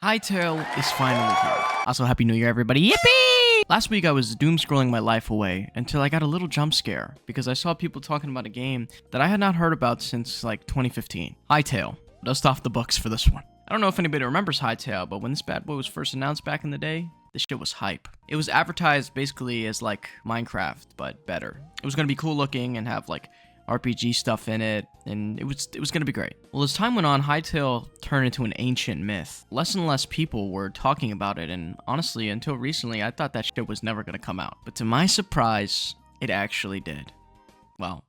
Hytale is finally here. Also, Happy New Year, everybody. Yippee! Last week, I was doom scrolling my life away until I got a little jump scare because I saw people talking about a game that I had not heard about since like 2015. Hytale. Dust off the books for this one. I don't know if anybody remembers Hytale, but when this bad boy was first announced back in the day, this shit was hype. It was advertised basically as like Minecraft, but better. It was gonna be cool looking and have like RPG stuff in it, and it was gonna be great. Well, as time went on, Hytale turned into an ancient myth. Less and less people were talking about it, and honestly, until recently, I thought that shit was never gonna come out. But to my surprise, it actually did. Well,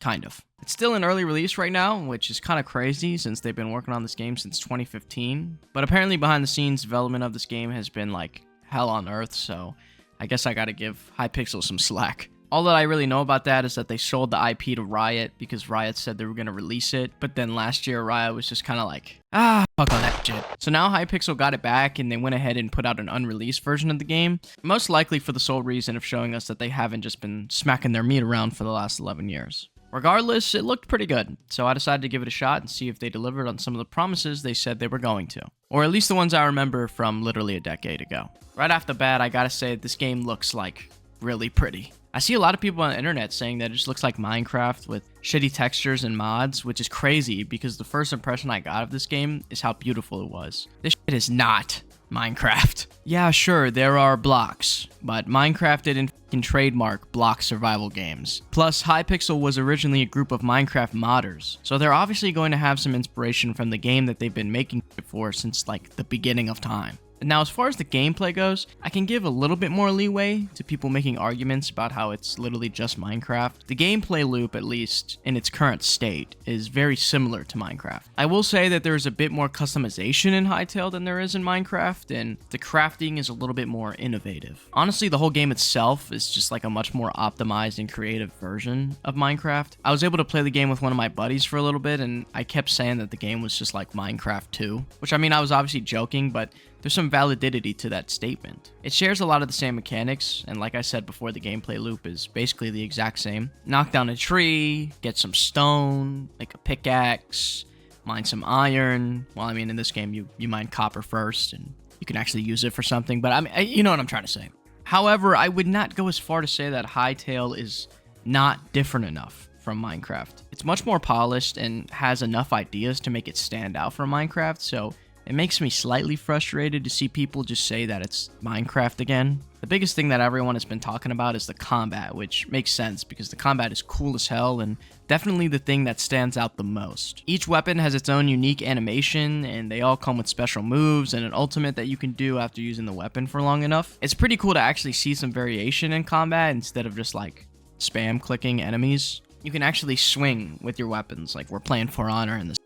kind of. It's still in early release right now, which is kind of crazy since they've been working on this game since 2015. But apparently behind the scenes, development of this game has been like hell on earth, so I guess I gotta give Hypixel some slack. All that I really know about that is that they sold the IP to Riot because Riot said they were going to release it. But then last year, Riot was just kind of like, fuck all that shit. So now Hypixel got it back and they went ahead and put out an unreleased version of the game. Most likely for the sole reason of showing us that they haven't just been smacking their meat around for the last 11 years. Regardless, it looked pretty good. So I decided to give it a shot and see if they delivered on some of the promises they said they were going to. Or at least the ones I remember from literally a decade ago. Right off the bat, I gotta say this game looks like really pretty. I see a lot of people on the internet saying that it just looks like Minecraft with shitty textures and mods, which is crazy because the first impression I got of this game is how beautiful it was. This shit is not Minecraft. Yeah, sure, there are blocks, but Minecraft didn't fucking trademark block survival games. Plus, Hypixel was originally a group of Minecraft modders, so they're obviously going to have some inspiration from the game that they've been making for since like the beginning of time. Now, as far as the gameplay goes, I can give a little bit more leeway to people making arguments about how it's literally just Minecraft. The gameplay loop, at least in its current state, is very similar to Minecraft. I will say that there is a bit more customization in Hytale than there is in Minecraft, and the crafting is a little bit more innovative. Honestly, the whole game itself is just like a much more optimized and creative version of Minecraft. I was able to play the game with one of my buddies for a little bit, and I kept saying that the game was just like Minecraft 2, which I mean, I was obviously joking, but there's some validity to that statement. It shares a lot of the same mechanics, and like I said before, the gameplay loop is basically the exact same. Knock down a tree, get some stone, make a pickaxe, mine some iron. Well, I mean, in this game, you mine copper first, and you can actually use it for something, but I mean, you know what I'm trying to say. However, I would not go as far to say that Hytale is not different enough from Minecraft. It's much more polished and has enough ideas to make it stand out from Minecraft, so it makes me slightly frustrated to see people just say that it's Minecraft again. The biggest thing that everyone has been talking about is the combat, which makes sense because the combat is cool as hell and definitely the thing that stands out the most. Each weapon has its own unique animation and they all come with special moves and an ultimate that you can do after using the weapon for long enough. It's pretty cool to actually see some variation in combat instead of just like spam clicking enemies. You can actually swing with your weapons like we're playing For Honor in this.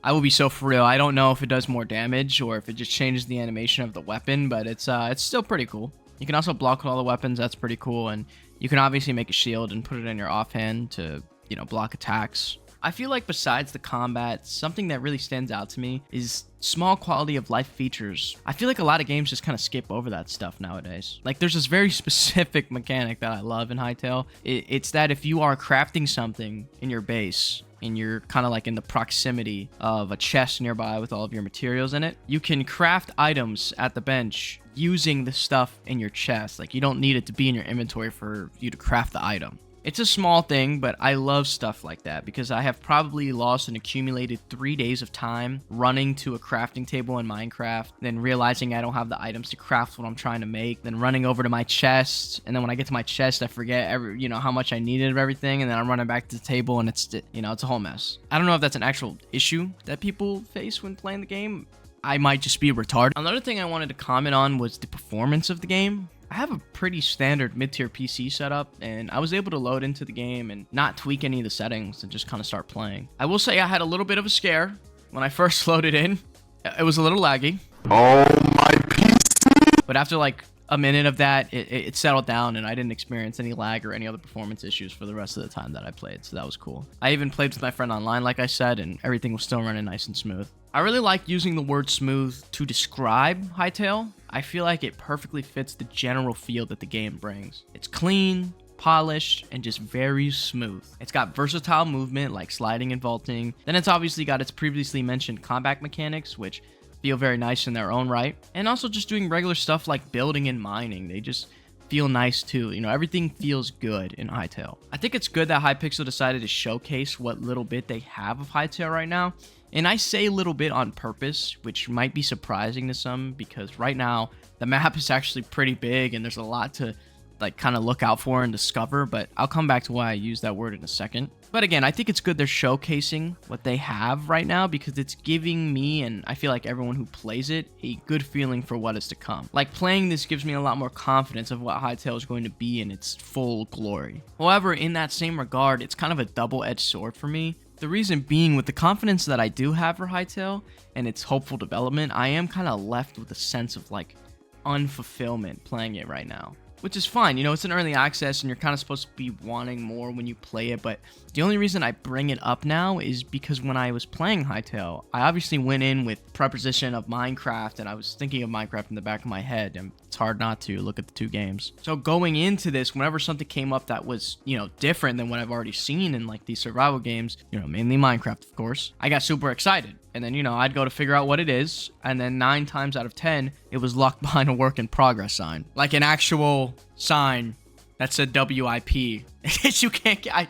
I will be so for real. I don't know if it does more damage or if it just changes the animation of the weapon, but it's still pretty cool. You can also block with all the weapons. That's pretty cool. And you can obviously make a shield and put it in your offhand to, you know, block attacks. I feel like besides the combat, something that really stands out to me is small quality of life features. I feel like a lot of games just kind of skip over that stuff nowadays. Like there's this very specific mechanic that I love in Hytale. It's that if you are crafting something in your base, and you're kind of like in the proximity of a chest nearby with all of your materials in it, you can craft items at the bench using the stuff in your chest. Like you don't need it to be in your inventory for you to craft the item. It's a small thing, but I love stuff like that because I have probably lost an accumulated 3 days of time running to a crafting table in Minecraft, then realizing I don't have the items to craft what I'm trying to make, then running over to my chest, and then when I get to my chest, I forget how much I needed of everything, and then I'm running back to the table, and it's a whole mess. I don't know if that's an actual issue that people face when playing the game. I might just be retarded. Another thing I wanted to comment on was the performance of the game. I have a pretty standard mid-tier PC setup, and I was able to load into the game and not tweak any of the settings and just kind of start playing. I will say I had a little bit of a scare when I first loaded in. It was a little laggy. Oh, my PC! But after like a minute of that, it settled down, and I didn't experience any lag or any other performance issues for the rest of the time that I played, so that was cool. I even played with my friend online, like I said, and everything was still running nice and smooth. I really like using the word smooth to describe Hytale. I feel like it perfectly fits the general feel that the game brings. It's clean, polished, and just very smooth. It's got versatile movement like sliding and vaulting. Then it's obviously got its previously mentioned combat mechanics, which feel very nice in their own right. And also just doing regular stuff like building and mining. They just feel nice too. You know, everything feels good in Hytale. I think it's good that Hypixel decided to showcase what little bit they have of Hytale right now. And I say a little bit on purpose, which might be surprising to some because right now the map is actually pretty big and there's a lot to like kind of look out for and discover, but I'll come back to why I use that word in a second. But again, I think it's good they're showcasing what they have right now because it's giving me, and I feel like everyone who plays it, a good feeling for what is to come. Like playing this gives me a lot more confidence of what Hytale is going to be in its full glory. However, in that same regard, it's kind of a double-edged sword for me. The reason being, with the confidence that I do have for Hytale and its hopeful development, I am kind of left with a sense of like unfulfillment playing it right now. Which is fine, you know, it's an early access and you're kind of supposed to be wanting more when you play it, but the only reason I bring it up now is because when I was playing Hytale, I obviously went in with preposition of Minecraft and I was thinking of Minecraft in the back of my head, and it's hard not to look at the two games. So going into this, whenever something came up that was, you know, different than what I've already seen in like these survival games, you know, mainly Minecraft, of course, I got super excited. And then, you know, I'd go to figure out what it is. And then 9 times out of 10, it was locked behind a work in progress sign. Like an actual sign that said WIP. You can't get,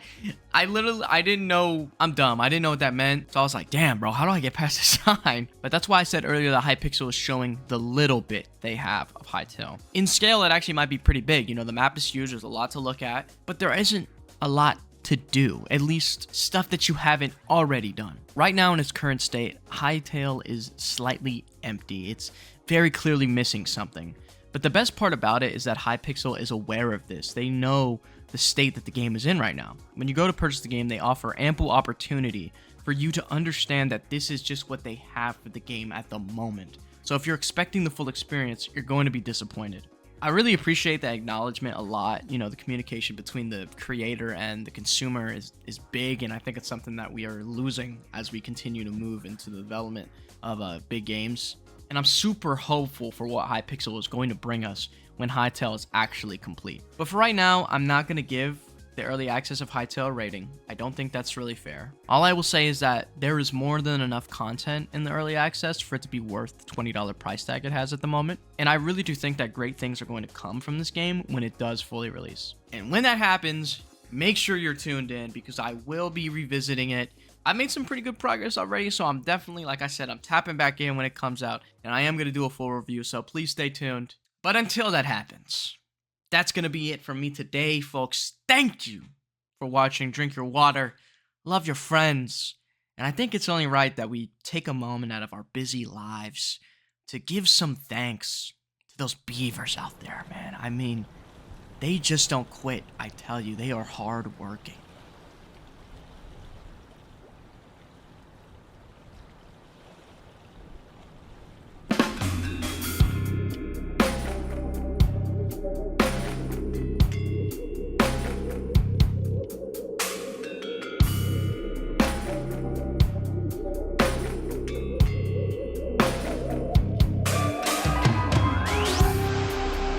I didn't know, I'm dumb. I didn't know what that meant. So I was like, damn, bro, how do I get past this sign? But that's why I said earlier that Hypixel is showing the little bit they have of Hytale. In scale, it actually might be pretty big. You know, the map is huge. There's a lot to look at. But there isn't a lot to do, at least stuff that you haven't already done. Right now in its current state, Hytale is slightly empty. It's very clearly missing something. But the best part about it is that Hypixel is aware of this. They know the state that the game is in right now. When you go to purchase the game, they offer ample opportunity for you to understand that this is just what they have for the game at the moment. So if you're expecting the full experience, you're going to be disappointed. I really appreciate that acknowledgement a lot. You know, the communication between the creator and the consumer is big, and I think it's something that we are losing as we continue to move into the development of big games. And I'm super hopeful for what Hypixel is going to bring us when Hytale is actually complete. But for right now, I'm not going to give the early access of Hytale a rating. I don't think that's really fair. All I will say is that there is more than enough content in the early access for it to be worth the $20 price tag it has at the moment. And I really do think that great things are going to come from this game when it does fully release. And when that happens, make sure you're tuned in because I will be revisiting it. I made some pretty good progress already, so I'm definitely, like I said, I'm tapping back in when it comes out, and I am going to do a full review, so please stay tuned. But until that happens, that's going to be it from me today, folks. Thank you for watching. Drink your water. Love your friends. And I think it's only right that we take a moment out of our busy lives to give some thanks to those beavers out there, man. I mean, they just don't quit. I tell you, they are hard working.